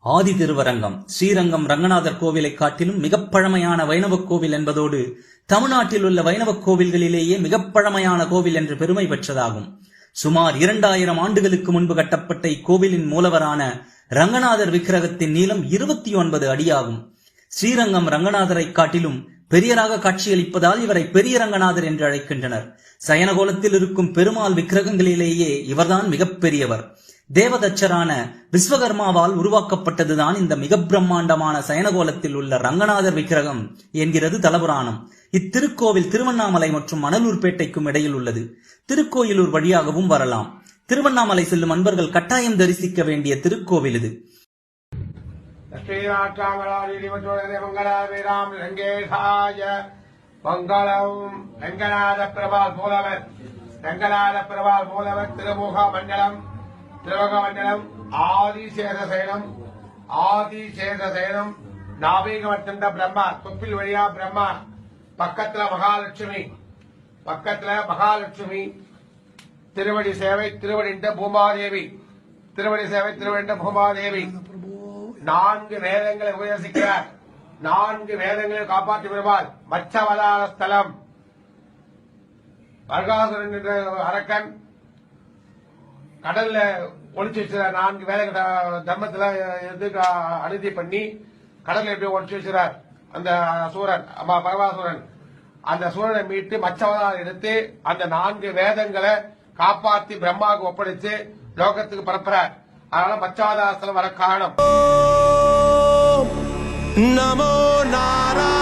ஆதி திருவரங்கம் ஸ்ரீரங்கம் ரங்கநாதர் கோவிலை காட்டிலும் மிகப் பழமையான வைணவக் கோவில் என்பதோடு தமிழ்நாட்டில் உள்ள வைணவக் கோவில்களிலேயே மிகப் பழமையான கோவில் என்று பெருமை பெற்றதாகும். சுமார் 2000 ஆண்டுகளுக்கு முன்பு கட்டப்பட்ட இக்கோவிலின் மூலவரான ரங்கநாதர் விக்கிரகத்தின் நீளம் 29 அடியாகும். ஸ்ரீரங்கம் ரங்கநாதரை காட்டிலும் பெரியராக காட்சியளிப்பதால் இவரை பெரிய ரங்கநாதர் என்று அழைக்கின்றனர். சயனகோலத்தில் இருக்கும் பெருமாள் விக்கிரகங்களிலேயே இவர்தான் மிகப் பெரியவர். தேவதச்சரான விஸ்வகர்மாவால் உருவாக்கப்பட்டதுதான் இந்த மிக பிரம்மாண்டமான சயனகோலத்தில் உள்ள ரங்கநாதர் விக்கிரகம் என்கிறது தலபுராணம். இத்திருக்கோவில் திருவண்ணாமலை மற்றும் மணலூர்பேட்டைக்கும் இடையில் உள்ளது. திருக்கோயிலூர் வழியாகவும் வரலாம். திருவண்ணாமலை செல்லும் அன்பர்கள் கட்டாயம் தரிசிக்க வேண்டிய திருக்கோவில் இது. திருவகமண்டலம் ஆதிசேஷசேனம் நாபீகமர்த்தண்ட பிரம்மா தொப்பில் வழியா பிரம்மா பக்கத்துல மகாலட்சுமி திருவடி சேவை திருவடிண்ட பூமாதேவி 4 வேதங்களை உபதேசிக்கிறார். 4 வேதங்களை காப்பாற்றி வருவார். மச்சவதார ஸ்தலம் வர்காசுரன் என்ற அரக்கன் கடல்ல ஒளிச்சு வச்சுறார். 4 வேலை தர்மத்துல இருந்து அனுதி பண்ணி கடல்ல எப்படி ஒளிச்சு வச்சுறார் அந்த சூரன் பரவாசுரன். அந்த சூரனை மீட்டு மச்சவதாரம் எடுத்து அந்த 4 வேதங்களை காப்பாத்தி பிரம்மாவுக்கு ஒப்படைச்சு லோகத்துக்கு பரப்புறார். அதனால மச்சவதாரத்துல வர காரணம். நமோ நாராயண.